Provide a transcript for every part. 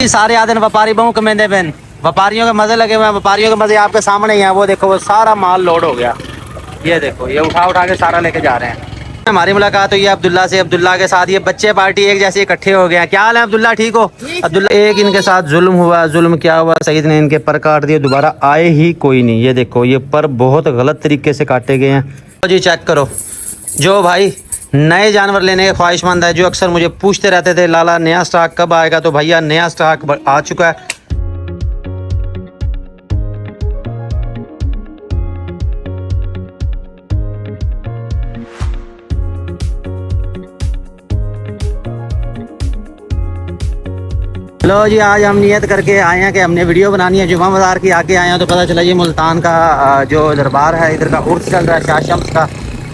सारे आदि व्यापारी बहु कमेंदे पेन, व्यापारियों के मजे लगे हुए हैं। व्यापारियों के मजे आपके सामने ही हैं। वो देखो, वो सारा माल लोड हो गया। ये देखो, ये उठा उठा के सारा लेके जा रहे हैं। हमारी मुलाकात हुई है अब्दुल्ला से। अब्दुल्ला के साथ ये बच्चे पार्टी एक जैसे इकट्ठे हो गए हैं। क्या हाल है अब्दुल्ला, ठीक हो? अब्दुल्ला, एक इनके साथ जुल्म हुआ। जुल्म क्या हुआ? सईद ने इनके पर काट दिए, दोबारा आए ही कोई नहीं। ये देखो, ये पर बहुत गलत तरीके से काटे गए हैं जी। चेक करो, जो भाई नए जानवर लेने के ख्वाहिशमंद है, जो अक्सर मुझे पूछते रहते थे लाला नया स्टॉक कब आएगा, तो भैया नया स्टॉक आ चुका है। लो जी, आज हम नियत करके आए हैं कि हमने वीडियो बनानी है। जुमा बाज़ार की आके आए हैं तो पता चला ये मुल्तान का जो दरबार है, इधर का उर्स चल रहा है शाह शम्स का,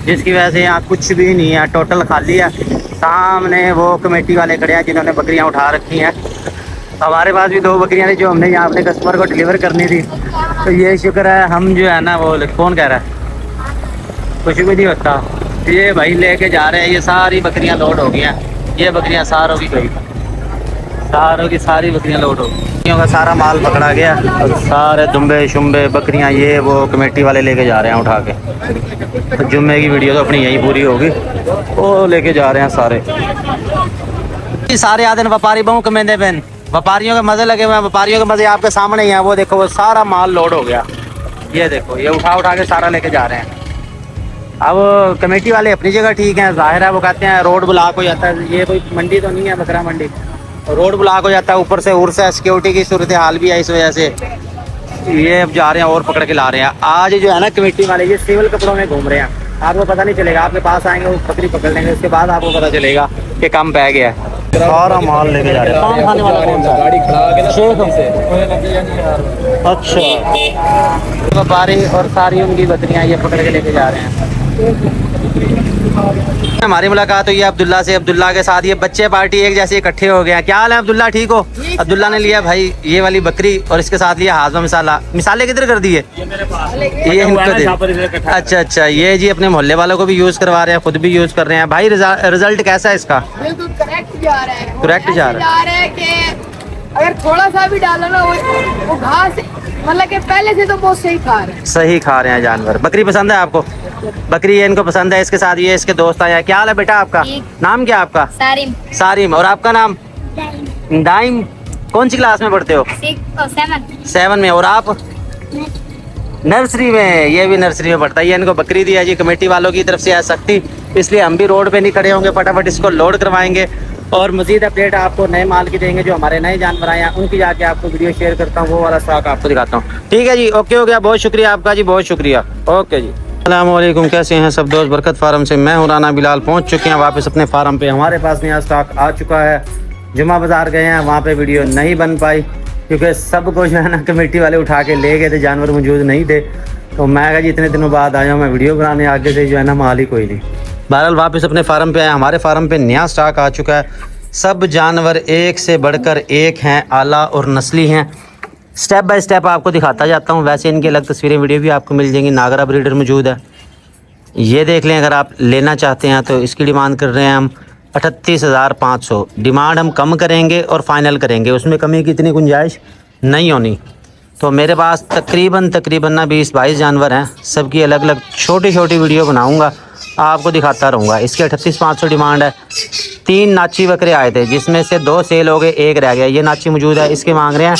जिसकी वजह से यहाँ कुछ भी नहीं है, टोटल खाली है। सामने वो कमेटी वाले खड़े हैं जिन्होंने बकरियाँ उठा रखी हैं। हमारे पास भी 2 बकरियाँ थी जो हमने यहाँ अपने कस्टमर को डिलीवर करनी थी। तो ये शुक्र है हम जो है ना, वो कौन कह रहा है, कुछ भी नहीं होता। ये भाई लेके जा रहे हैं, ये सारी बकरियाँ लोड हो गई हैं। ये बकरियाँ सारों की गई, सारों की सारी बकरियां लोड हो गई का सारा माल पकड़ा गया और सारे दुम्बे शुम्बे बकरियां ये वो कमेटी वाले लेके जा रहे हैं उठा के। तो जुम्मे की वीडियो तो अपनी यहीं पूरी होगी, वो लेके जा रहे हैं सारे आदि व्यापारी बहु कमेंदे पेन, व्यापारियों के मजे लगे हुए हैं। व्यापारियों के मजे आपके सामने ही हैं। वो देखो, वो सारा माल लोड हो गया। ये देखो, ये उठा उठा के सारा लेके जा रहे हैं। अब कमेटी वाले अपनी जगह ठीक हैं, जाहिर है। वो कहते हैं रोड ब्लॉक हो जाता है। ये कोई मंडी तो नहीं है, बकरा मंडी, रोड ब्लॉक हो जाता है। ऊपर से उर्स है, सिक्योरिटी की सूरत हाल भी है, इस वजह से ये अब जा रहे हैं और पकड़ के ला रहे हैं। आज जो है ना, कमेटी वाले ये सिविल कपड़ों में घूम रहे हैं। आपको पता नहीं चलेगा, आपके पास आएंगे, वो बकरी पकड़ लेंगे, उसके बाद आपको पता चलेगा कि कम पै गया है। सारा माल लेके जा रहे हैं। पान खाने वाला कौन सा? गाड़ी खड़ा के अच्छा, व्यापारी और सारी उनकी बकरियां ये पकड़ के लेके जा रहे हैं। हमारी मुलाकात हुई है अब्दुल्ला से। अब्दुल्ला के साथ ये बच्चे पार्टी एक जैसे इकट्ठे हो गए हैं। क्या हाल है अब्दुल्ला, ठीक हो? अब्दुल्ला ने लिया भाई ये वाली बकरी और इसके साथ लिया हाजमा मसाला। मिसाले किधर कर दिए? ये इनको। अच्छा अच्छा, ये जी अपने मोहल्ले वालों को भी यूज करवा रहे हैं, खुद भी यूज कर रहे हैं। भाई रिजल्ट कैसा है इसका? बिल्कुल करेक्ट जा रहा है। करेक्ट जा रहा है कि अगर थोड़ा सा भी डालो ना, वो घास मतलब कि पहले से तो बहुत सही खा रहे हैं जानवर। बकरी पसंद है आपको? बकरी ये इनको पसंद है। इसके साथ ये इसके दोस्त आए हैं। क्या हाल है बेटा आपका? नाम क्या आपका? सारिम। सारिम। और आपका नाम? दाइम। कौन सी क्लास में पढ़ते हो? 7 में। और आप? नर्सरी में। ये भी नर्सरी में पढ़ता है। ये इनको बकरी दिया जी कमेटी वालों की तरफ से है सख्ती, इसलिए हम भी रोड पे नहीं खड़े होंगे, फटाफट इसको लोड करवाएंगे और मजीद अपडेट आपको नए माल की देंगे। जो हमारे नए जानवर आए हैं उनकी जाके आपको वीडियो शेयर करता हूँ, वो वाला स्टॉक आपको दिखाता हूँ। ठीक है जी, ओके हो गया। बहुत शुक्रिया आपका जी, बहुत शुक्रिया। ओके जी, अस्सलाम वालेकुम। कैसे हैं सब दोस्त? बरकत फार्म से मैं हूं राना बिलाल, पहुंच चुके हैं वापस अपने फार्म पे। हमारे पास नया स्टॉक आ चुका है। जुमा बाज़ार गए हैं, वहाँ पे वीडियो नहीं बन पाई क्योंकि सबको जो है ना कमेटी वाले उठा के ले गए थे, जानवर मौजूद नहीं थे। तो मैं कहा जी इतने दिनों बाद आया हूँ मैं वीडियो बनाने, आगे से जो है ना माल ही कोई नहीं। बहरहाल वापस अपने फार्म पे आए। हमारे फार्म पे नया स्टॉक आ चुका है। सब जानवर एक से बढ़कर एक हैं, आला और नस्ली हैं। स्टेप बाय स्टेप आपको दिखाता जाता हूँ। वैसे इनकी अलग तस्वीरें वीडियो भी आपको मिल जाएंगी। नागरा ब्रीडर मौजूद है, ये देख लें। अगर आप लेना चाहते हैं तो इसकी डिमांड कर रहे हैं हम 38,500। डिमांड हम कम करेंगे और फाइनल करेंगे, उसमें कमी की इतनी गुंजाइश नहीं होनी। तो मेरे पास तकरीबन ना 20-22 जानवर हैं। सबकी अलग अलग छोटी छोटी वीडियो बनाऊँगा, आपको दिखाता रहूँगा। इसकी 38,500 डिमांड है। 3 नाची बकरे आए थे जिसमें से 2 सेल हो गए, 1 रह गया। ये नाची मौजूद है, इसके मांग रहे हैं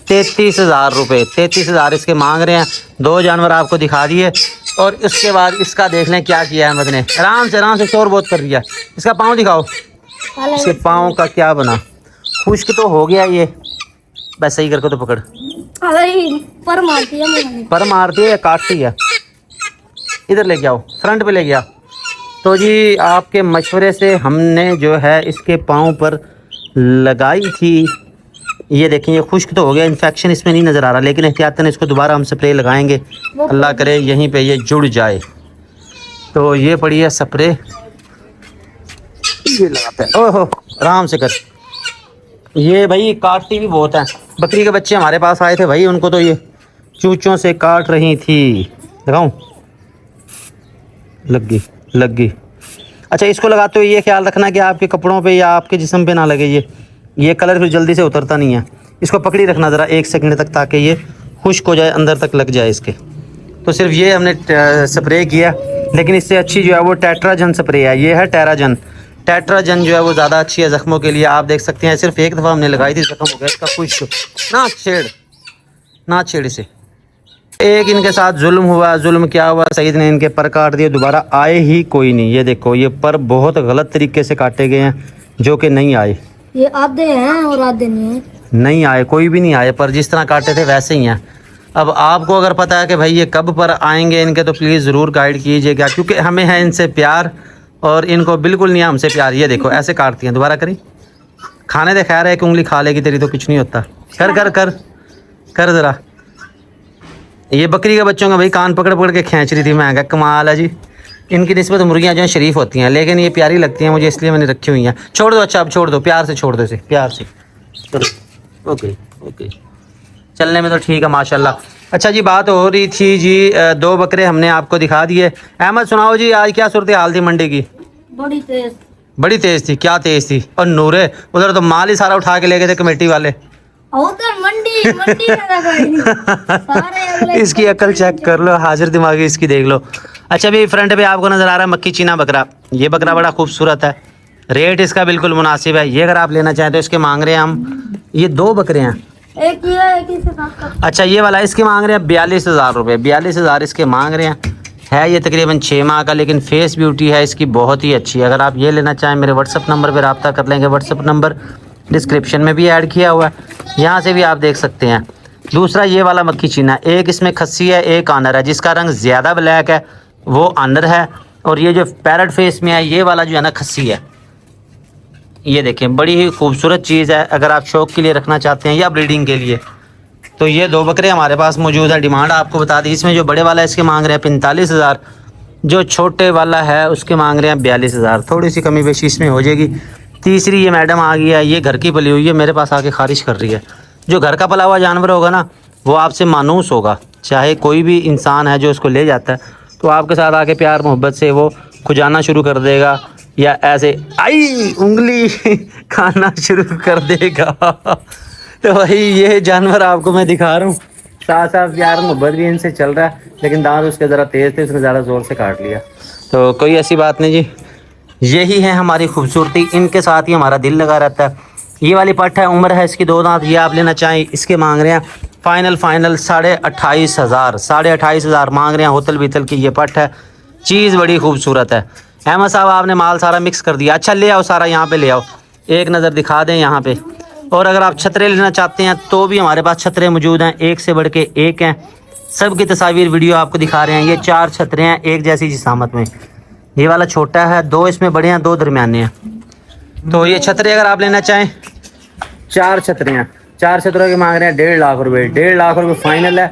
33,000 रुपये। 33,000 इसके मांग रहे हैं। 2 जानवर आपको दिखा दिए और उसके बाद इसका देख लें क्या किया है अहमद ने। आराम से शोर बहुत कर दिया। इसका पाँव दिखाओ, इसके पाँव का क्या बना। खुश्क तो हो गया ये, बस सही करके तो पकड़। पर मारती है या काटती है? इधर ले आओ, फ्रंट पे ले गया। तो जी आपके मशवरे से हमने जो है इसके पाँव पर लगाई थी। ये देखें, ये खुश्क तो हो गया, इन्फेक्शन इसमें नहीं नज़र आ रहा, लेकिन एहतियातन इसको दोबारा हम स्प्रे लगाएंगे। अल्लाह करे यहीं पे ये जुड़ जाए। तो ये पड़ी है स्प्रे, ये लगाते हैं। ओहो, आराम से कर। ये भाई काटती भी बहुत है। बकरी के बच्चे हमारे पास आए थे भाई, उनको तो ये चूचों से काट रही थी। दिखाऊं? लग गई। अच्छा, इसको लगाते हुए ये ख्याल रखना कि आपके कपड़ों पे या आपके जिस्म पे ना लगे। ये ये कलर फिर जल्दी से उतरता नहीं है। इसको पकड़ी रखना ज़रा 1 सेकंड तक, ताकि ये खुश्क हो जाए, अंदर तक लग जाए इसके। तो सिर्फ ये हमने स्प्रे किया, लेकिन इससे अच्छी जो है वो टेट्राजन स्प्रे है। ये है टेराजन। टेट्राजन जो है वो ज़्यादा अच्छी है ज़ख्मों के लिए। आप देख सकते हैं सिर्फ एक दफ़ा हमने लगाई थी, ज़ख्म हो गया इसका खुश्क। ना छेड़ इसे। एक इनके साथ जुल्म हुआ। जुल्म क्या हुआ, सईद ने इनके पर काट दिए, दोबारा आए ही कोई नहीं। ये देखो, ये पर बहुत गलत तरीके से काटे गए हैं, जो कि नहीं आए। ये आधे हैं और आधे नहीं है। नहीं आए, कोई भी नहीं आए, पर जिस तरह काटे थे वैसे ही हैं। अब आपको अगर पता है कि भाई ये कब पर आएंगे इनके, तो प्लीज़ ज़रूर गाइड कीजिएगा, क्योंकि हमें है इनसे प्यार और इनको बिल्कुल नहीं है हमसे प्यार। ये देखो ऐसे काटती हैं। दोबारा करी, खाने दे, खैर है एक उंगली खा लेगी तेरी तो कुछ नहीं होता। कर कर कर कर ज़रा। ये बकरी के बच्चों का भाई कान पकड़ पकड़ के खींच रही थी मैं। क्या कमाल है जी। इनकी निस्बत मुर्गियाँ जो हैं शरीफ होती हैं, लेकिन ये प्यारी लगती हैं मुझे, इसलिए मैंने रखी हुई हैं। छोड़ दो, अच्छा अब छोड़ दो, प्यार से छोड़ दो इसे, प्यार से। ओके ओके, चलने में तो ठीक है माशाल्लाह। अच्छा जी, बात हो रही थी जी, 2 बकरे हमने आपको दिखा दिए। अहमद सुनाओ जी, आज क्या सूरत हाल थी मंडी की? बड़ी तेज़ थी। क्या तेज़ थी? और नूरे उधर तो माल ही सारा उठा के ले गए थे कमेटी वाले। मंडी सारे इसकी अकल चेक कर लो, हाजिर दिमागी इसकी देख लो। अच्छा भी फ्रंट पे आपको नज़र आ रहा है मक्खी चीना बकरा। ये बकरा बड़ा खूबसूरत है, रेट इसका बिल्कुल मुनासिब है। ये अगर आप लेना चाहें तो इसके मांग रहे हैं हम, ये 2 बकरे हैं, एक ये है, एक इससे साथ। अच्छा ये वाला इसके मांग रहे हैं 42,000 रुपये। 42,000 इसके मांग रहे हैं। है ये तकरीबन 6 माह का, लेकिन फेस ब्यूटी है इसकी बहुत ही अच्छी है। अगर आप ये लेना चाहें मेरे व्हाट्सअप नंबर पर रब्ता कर लेंगे। व्हाट्सअप नंबर डिस्क्रिप्शन में भी ऐड किया हुआ है, यहाँ से भी आप देख सकते हैं। दूसरा ये वाला मक्खी चीना, एक इसमें खस्सी है, एक आनर है। जिसका रंग ज़्यादा ब्लैक है वो आनर है, और ये जो पैरट फेस में है ये वाला जो है ना खस्सी है। ये देखें, बड़ी ही खूबसूरत चीज़ है। अगर आप शौक़ के लिए रखना चाहते हैं या ब्रीडिंग के लिए, तो ये 2 बकरे हमारे पास मौजूद है। डिमांड आपको बता दी, इसमें जो बड़े वाला है इसके मांग रहे हैं 45,000, जो छोटे वाला है उसके मांग रहे हैं 42,000। थोड़ी सी कमी बेशी इसमें हो जाएगी। तीसरी ये मैडम आ गई है, ये घर की पली हुई है, मेरे पास आके खारिश कर रही है। जो घर का पला हुआ जानवर होगा ना, वो आपसे मानूस होगा। चाहे कोई भी इंसान है जो उसको ले जाता है, तो आपके साथ आके प्यार मोहब्बत से वो खुजाना शुरू कर देगा, या ऐसे आई उंगली खाना शुरू कर देगा। तो वही ये जानवर आपको मैं दिखा रहा हूँ। साथ साथ प्यार मोहब्बत भी इनसे चल रहा है, लेकिन दांत उसके ज़रा तेज़ थे, उसने ज़्यादा ज़ोर से काट लिया। तो कोई ऐसी बात नहीं जी, यही है हमारी खूबसूरती। इनके साथ ही हमारा दिल लगा रहता है। ये वाली पट्ट है, उम्र है इसकी 2 दांत। ये आप लेना चाहें, इसके मांग रहे हैं फाइनल 28,500। 28,500 मांग रहे हैं। होतल बीतल की ये पट्ट है, चीज़ बड़ी खूबसूरत है। अहमद साहब आपने माल सारा मिक्स कर दिया। अच्छा ले आओ सारा, यहाँ पे ले आओ, एक नज़र दिखा दें यहाँ पे। और अगर आप छतरे लेना चाहते हैं तो भी हमारे पास छतरे मौजूद हैं, एक से बढ़ के एक हैं। सब की तस्वीर वीडियो आपको दिखा रहे हैं। ये 4 छतरे हैं एक जैसी जिसामत में। ये वाला छोटा है, 2 इसमें बड़े हैं, 2 दरमियाने हैं। तो ये छतरे अगर आप लेना चाहें, 4 छतरे हैं। 4 छतरों के मांग रहे हैं 1.5 लाख रुपए। 1.5 लाख रुपए फाइनल है।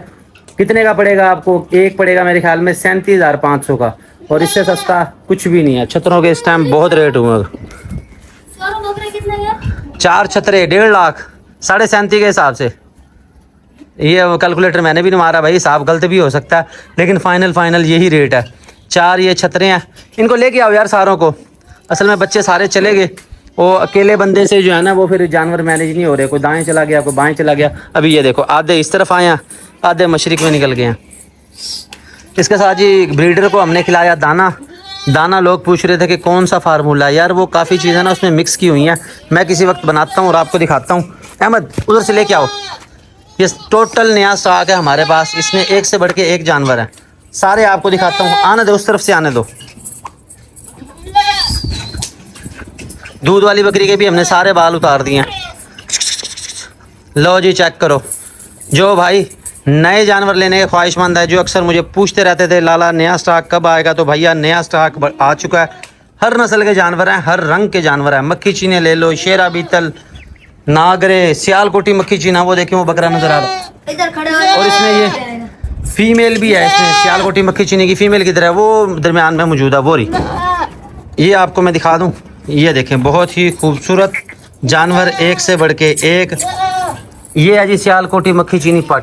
कितने का पड़ेगा आपको? एक पड़ेगा मेरे ख्याल में 37,500 का, और इससे सस्ता कुछ भी नहीं है। छतरों के इस टाइम बहुत रेट हुए। 4 छतरे 1.5 लाख, 37.5 के हिसाब से। ये कैलकुलेटर मैंने भी नहीं मारा भाई, हिसाब गलत भी हो सकता है, लेकिन फाइनल यही रेट है। 4 ये छतरे हैं। इनको लेके आओ यार सारों को। असल में बच्चे सारे चले गए, वो अकेले बंदे से जो है ना वो फिर जानवर मैनेज नहीं हो रहे। कोई दाएं चला गया, कोई बाएं चला गया। अभी ये देखो, आधे इस तरफ आए हैं, आधे मशरिक में निकल गए हैं। इसके साथ जी ब्रीडर को हमने खिलाया दाना। लोग पूछ रहे थे कि कौन सा फार्मूला है। यार वो काफ़ी चीज़ें ना उसमें मिक्स की हुई हैं, मैं किसी वक्त बनाता हूँ और आपको दिखाता हूँ। अहमद उधर से लेके आओ। ये टोटल नया स्टॉक है हमारे पास, इसमें एक से बढ़ के एक जानवर है। सारे आपको दिखाता हूँ। आने दो, उस तरफ से आने दो। दूध वाली बकरी के भी हमने सारे बाल उतार दिए हैं। लो जी चेक करो। जो भाई नए जानवर लेने के ख्वाहिशमंद है, जो अक्सर मुझे पूछते रहते थे लाला नया स्टॉक कब आएगा, तो भैया नया स्टॉक आ चुका है। हर नस्ल के जानवर हैं, हर रंग के जानवर हैं। मक्खी चीने ले लो, शेरा बीतल, नागरे, सियालकोटी मक्खी चीना, वो देखिए वो बकरा नजर आ रहा है इधर खड़े और इसमें ये फीमेल भी है। इसमें सियालकोटी मक्खी चीनी की फीमेल की तरह वो दरमियान में मौजूद है। वो रही, ये आपको मैं दिखा दूँ। ये देखें, बहुत ही खूबसूरत जानवर, एक से बढ़ के एक। ये है जी सियालकोटी मक्खी चीनी पट,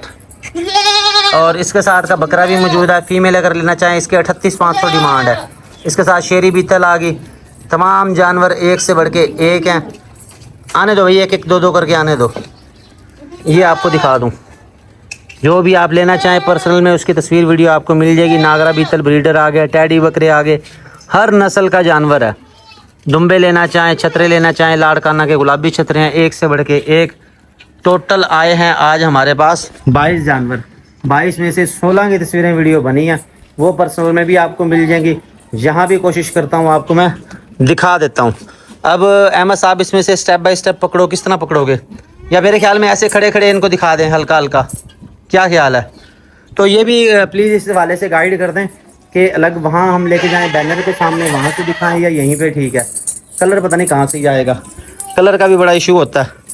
और इसके साथ का बकरा भी मौजूद है। फीमेल अगर लेना चाहें इसके 38,500 डिमांड है। इसके साथ शेरी बीतल आ गई। तमाम जानवर एक से बढ़ के एक हैं। आने दो भैया, एक एक दो दो करके आने दो। ये आपको दिखा दूँ, जो भी आप लेना चाहें पर्सनल में उसकी तस्वीर वीडियो आपको मिल जाएगी। नागरा बीतल ब्रीडर आ गया, टैडी बकरे आ गए, हर नस्ल का जानवर है। दुम्बे लेना चाहें, छतरे लेना चाहें, लाड़काना के गुलाबी छतरे हैं, एक से बढ़ के एक। टोटल आए हैं आज हमारे पास 22 जानवर। 22 में से 16 की तस्वीरें वीडियो बनी हैं, वो पर्सनल में भी आपको मिल जाएंगी। यहाँ भी कोशिश करता हूँ आपको मैं दिखा देता हूँ। अब अहमद साहब इसमें से स्टेप बाय स्टेप पकड़ो, किस तरह पकड़ोगे, या मेरे ख्याल में ऐसे खड़े खड़े इनको दिखा दें हल्का हल्का, क्या ख्याल है? तो ये भी प्लीज़ इस वाले से गाइड कर दें कि अलग वहाँ हम लेके जाएं बैनर के सामने, वहाँ से दिखाएं या यहीं पे ठीक है। कलर पता नहीं कहाँ से जाएगा, कलर का भी बड़ा इशू होता है,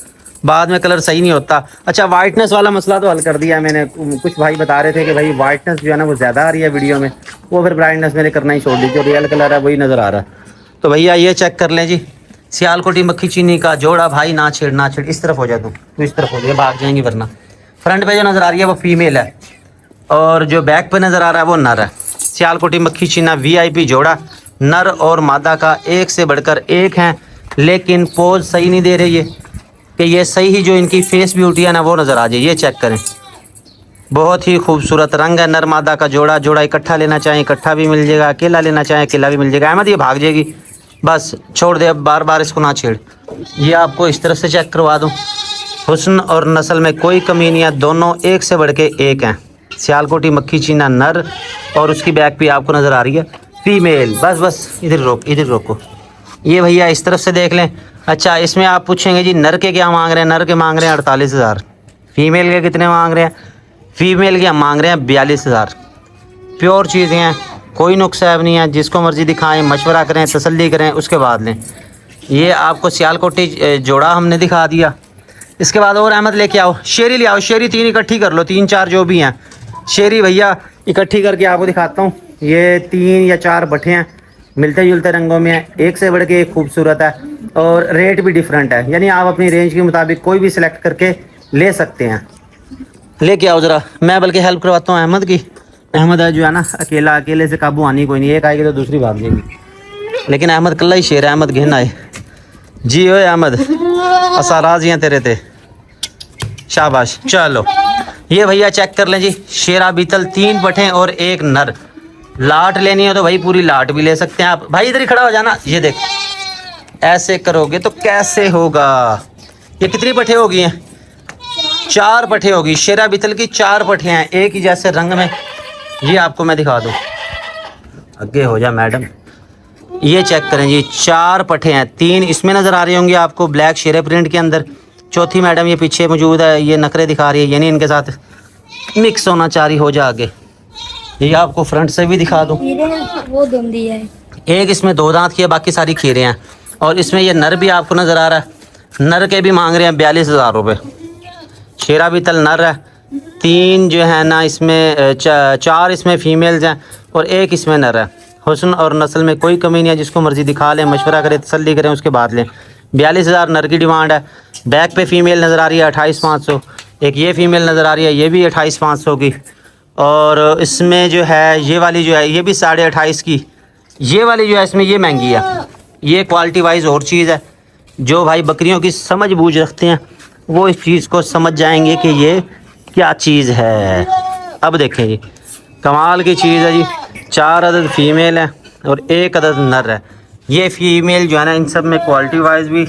बाद में कलर सही नहीं होता। अच्छा, वाइटनेस वाला मसला तो हल कर दिया मैंने। कुछ भाई बता रहे थे कि भाई वाइटनेस जो है ना वो ज़्यादा आ रही है वीडियो में, वो फिर ब्राइटनेस मैंने करना ही छोड़ दी, जो रियल कलर है वही नज़र आ रहा है। तो भैया ये चेक कर लें जी, सियालकोटी मक्खी चीनी का जोड़ा। भाई ना छेड़ ना छेड़, इस तरफ हो जा तू इस तरफ हो जाए, भाग जाएंगी वरना। फ्रंट पे जो नज़र आ रही है वो फीमेल है और जो बैक पे नज़र आ रहा है वो नर है। सियालकोटी मक्खी चीना VIP जोड़ा, नर और मादा का एक से बढ़कर एक हैं, लेकिन पोज सही नहीं दे रही है कि ये सही ही जो इनकी फेस ब्यूटी है ना वो नज़र आ जाए। ये चेक करें, बहुत ही खूबसूरत रंग है। नर मादा का जोड़ा, जोड़ा इकट्ठा लेना चाहें इकट्ठा भी मिल जाएगा, अकेला लेना चाहें अकेला भी मिल जाएगा। अहमद ये भाग जाएगी, बस छोड़ दे, अब बार बार इसको ना छेड़। ये आपको इस तरफ से चेक करवा दूँ, हुस्न और नस्ल में कोई कमी नहीं है, दोनों एक से बढ़ के एक हैं। सियालकोटी मक्खी चीना नर और उसकी बैक भी आपको नज़र आ रही है फीमेल। बस बस इधर रोको। ये भैया इस तरफ से देख लें। अच्छा, इसमें आप पूछेंगे जी नर के क्या मांग रहे हैं? नर के मांग रहे हैं 48,000। फीमेल के कितने मांग रहे हैं? फीमेल के हम मांग रहे हैं 42,000। प्योर चीज़ें हैं, कोई नुक्स ऐब नहीं है, जिसको मर्ज़ी दिखाएं, मशवरा करें, तसल्ली करें, उसके बाद लें। ये आपको सियालकोटी जोड़ा हमने दिखा दिया। इसके बाद और अहमद लेके आओ, शेरी ले आओ, शेरी 3 इकट्ठी कर लो, 3-4 जो भी हैं शेरी भैया इकट्ठी करके आपको दिखाता हूँ। ये 3 या 4 बट्ठे हैं, मिलते जुलते रंगों में है, एक से बढ़ के एक खूबसूरत है और रेट भी डिफरेंट है, यानी आप अपनी रेंज के मुताबिक कोई भी सिलेक्ट करके ले सकते हैं। लेके आओ ज़रा, मैं बल्कि हेल्प करवाता हूँ अहमद की। अहमद है जो है ना अकेले से काबू आनी कोई नहीं, एक आएगी तो दूसरी भाग जाएगी, लेकिन अहमद कल्ला ही शेर है। अहमद घेन आए जी, ओए अहमद असा राजी हैं तेरे ते, शाबाश। चलो ये भैया चेक कर लें जी, शेरा बीतल 3 बट्ठे और एक नर। लाट लेनी हो तो भाई पूरी लाट भी ले सकते हैं आप। भाई इधर ही खड़ा हो जाना, ये देख ऐसे करोगे तो कैसे होगा। ये कितनी पट्ठे होगी हैं? 4 पट्ठे होगी। शेरा बीतल की 4 पट्ठे हैं, एक ही जैसे रंग में। ये आपको मैं दिखा दूं, आगे हो जा मैडम। ये चेक करें जी, 4 पट्ठे हैं, 3 इसमें नज़र आ रही होंगी आपको ब्लैक शेरे प्रिंट के अंदर। चौथी मैडम ये पीछे मौजूद है, ये नखरे दिखा रही है, यानी इनके साथ मिक्स होना चाह रही हो जा आगे। ये आपको फ्रंट से भी दिखा दूं, वो धुंधी है, एक इसमें 2 दांत की है, बाकी सारी खीरे हैं। और इसमें ये नर भी आपको नज़र आ रहा है, नर के भी मांग रहे हैं 42,000 रुपये। शेरा बीतल नर है, 3 जो है ना इसमें 4 इसमें फीमेल्स हैं और एक इसमें नर है। हुस्न और नस्ल में कोई कमी नहीं है, जिसको मर्ज़ी दिखा लें, मशवरा करें, तसल्ली करें, उसके बाद लें। 42,000 नर की डिमांड है। बैक पे फीमेल नज़र आ रही है 28,500, एक ये फीमेल नज़र आ रही है, ये भी 28,500 की। और इसमें जो है ये वाली जो है ये भी 28.5 की। ये वाली जो है इसमें ये महंगी है, ये क्वालिटी वाइज और चीज़ है। जो भाई बकरियों की समझ बूझ रखते हैं वो इस चीज़ को समझ जाएंगे कि ये क्या चीज़ है। अब देखें जी, कमाल की चीज़ है जी। 4 अदद फीमेल है और 1 अदद नर है। ये फीमेल जो है ना इन सब में क्वालिटी वाइज भी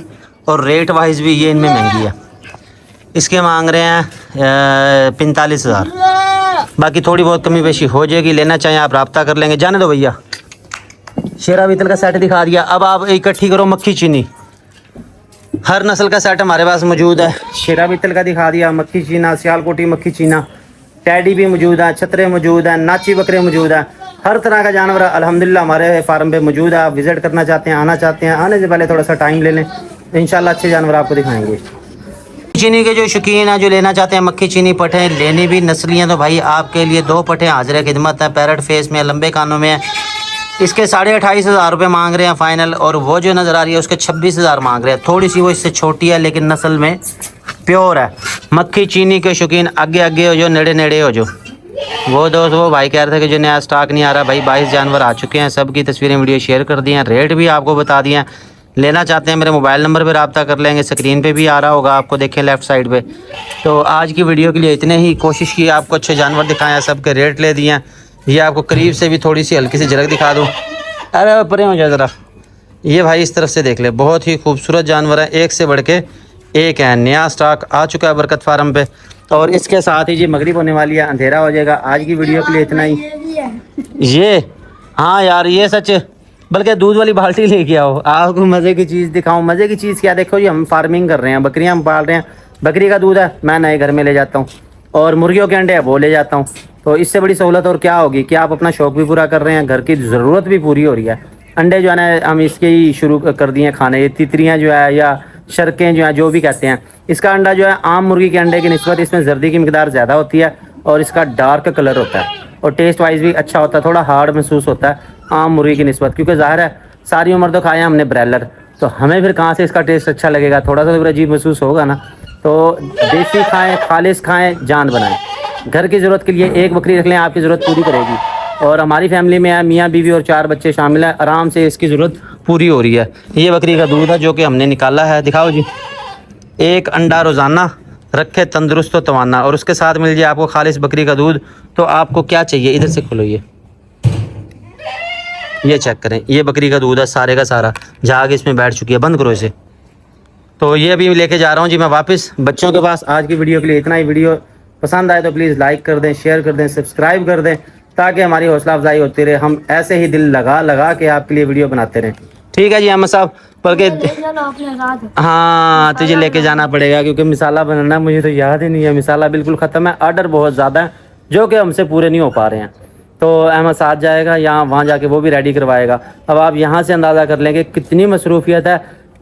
और रेट वाइज भी ये इनमें महंगी है। इसके मांग रहे हैं 45,000। बाकी थोड़ी बहुत कमी पेशी हो जाएगी, लेना चाहें आप रब्ता कर लेंगे। जाने दो भैया, शेरा बीतल का सेट दिखा दिया। अब आप इकट्ठी करो मक्खी चीनी, हर नस्ल का सेट हमारे पास मौजूद है। शेरा बीतल का दिखा दिया, मक्खी चीना, सियालकोटी मक्खी चीना, टैडी भी मौजूद है, छतरे मौजूद हैं, नाची बकरे मौजूद हैं, हर तरह का जानवर अल्हम्दुलिल्लाह हमारे फार्म पे मौजूद है। आप विज़िट करना चाहते हैं, आना चाहते हैं, आने से पहले थोड़ा सा टाइम ले लें, इंशाल्लाह अच्छे जानवर आपको दिखाएंगे। चीनी के जो शौकीन है, जो लेना चाहते हैं मक्खी चीनी पट्ठे, लेनी भी नस्लियाँ, तो भाई आपके लिए 2 पट्ठे हाजिर खिदमत है। पैरट फेस में, लंबे कानों में है। इसके 28,500 रुपये मांग रहे हैं फ़ाइनल। और वो जो नज़र आ रही है उसके 26,000 मांग रहे हैं। थोड़ी सी वो इससे छोटी है लेकिन नस्ल में प्योर है। मक्खी चीनी के शौकीन आगे आगे हो जो, नेड़े नेड़े हो जो। वो दोस्त वो भाई कह रहे थे कि जो नया स्टॉक नहीं आ रहा, भाई 22 जानवर आ चुके हैं, सब की तस्वीरें वीडियो शेयर कर दी हैं, रेट भी आपको बता दिए हैं। लेना चाहते हैं मेरे मोबाइल नंबर पे रब्ता कर लेंगे, स्क्रीन पे भी आ रहा होगा आपको, देखें लेफ़्ट साइड पे। तो आज की वीडियो के लिए इतने ही, कोशिश की आपको अच्छे जानवर दिखाएं, सबके रेट ले दिए हैं। ये आपको करीब से भी थोड़ी सी हल्की सी झलक दिखा दूँ। अरे परे हो जाए ज़रा, ये भाई इस तरफ से देख ले, बहुत ही खूबसूरत जानवर है, एक से बढ़ के एक है। नया स्टॉक आ चुका है बरकत फार्म पे। और इसके साथ ही जी मगरिब होने वाली है, अंधेरा हो जाएगा। आज की वीडियो के लिए इतना ही। ये हाँ यार, ये सच, बल्कि दूध वाली बाल्टी लेके आओ, आपको मज़े की चीज़ दिखाऊं। मज़े की चीज़ क्या, देखो जी हम फार्मिंग कर रहे हैं, बकरियां हम पाल रहे हैं। बकरी का दूध है मैं नए घर में ले जाता हूँ, और मुर्गियों के अंडे है वो ले जाता हूँ। तो इससे बड़ी सहूलत और क्या होगी कि आप अपना शौक़ भी पूरा कर रहे हैं, घर की ज़रूरत भी पूरी हो रही है। अंडे जो है ना हम इसके ही शुरू कर दिए खाने। ये तितरियाँ जो है या शर्कें जो हैं, जो भी कहते हैं, इसका अंडा जो है आम मुर्गी के अंडे की निस्बत इसमें जर्दी की मिकदार ज़्यादा होती है, और इसका डार्क कलर होता है, और टेस्ट वाइज भी अच्छा होता है, थोड़ा हार्ड महसूस होता है आम मुर्गी की निस्बत। क्योंकि ज़ाहिर है सारी उम्र तो खाया हमने ब्रॉयलर, तो हमें फिर कहाँ से इसका टेस्ट अच्छा लगेगा, थोड़ा सा तो अजीब महसूस होगा ना। तो देसी खाएँ, खालिस खाएँ, जान बनाएँ। घर की ज़रूरत के लिए एक बकरी रख लें, आपकी ज़रूरत पूरी करेगी। और हमारी फैमिली में है मियाँ बीवी और 4 बच्चे शामिल हैं, आराम से इसकी ज़रूरत पूरी हो रही है। ये बकरी का दूध है जो कि हमने निकाला है, दिखाओ जी। एक अंडा रोज़ाना रखे तंदुरुस्त और तवाना, और उसके साथ मिल जाए आपको खालिस बकरी का दूध। तो आपको क्या चाहिए, इधर से खोलो, ये चेक करें, ये बकरी का दूध है सारे का सारा, झाग इसमें बैठ चुकी है। बंद करो इसे। तो ये अभी लेके जा रहा हूँ जी मैं वापस बच्चों के पास। आज की वीडियो के लिए इतना ही। वीडियो पसंद आए तो प्लीज़ लाइक कर दें, शेयर कर दें, सब्सक्राइब कर दें, ताकि हमारी हौसला अफजाई होती रहे। हम ऐसे ही दिल लगा के आपके लिए वीडियो बनाते रहें। ठीक है जी अहमद साहब, बल्कि हाँ तुझे लेके जाना पड़ेगा, क्योंकि मिसाला बनाना मुझे तो याद ही नहीं है। मिसाला बिल्कुल ख़त्म है, ऑर्डर बहुत ज़्यादा है जो कि हमसे पूरे नहीं हो पा रहे हैं। तो अहमद साथ जाएगा यहाँ, वहाँ जाके वो भी रेडी करवाएगा। अब आप यहाँ से अंदाज़ा कर लें कि कितनी मसरूफियत है,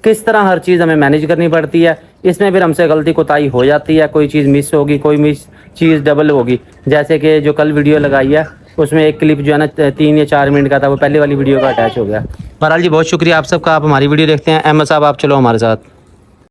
किस तरह हर चीज़ हमें मैनेज करनी पड़ती है। इसमें फिर हमसे गलती कोताही हो जाती है, कोई चीज़ मिस होगी, कोई चीज़ डबल होगी। जैसे कि जो कल वीडियो लगाई है उसमें एक क्लिप जो है ना 3 या 4 मिनट का था, वो पहले वाली वीडियो का अटैच हो गया। बहरहाल जी बहुत शुक्रिया आप सबका, आप हमारी वीडियो देखते हैं। अहमद साहब आप चलो हमारे साथ।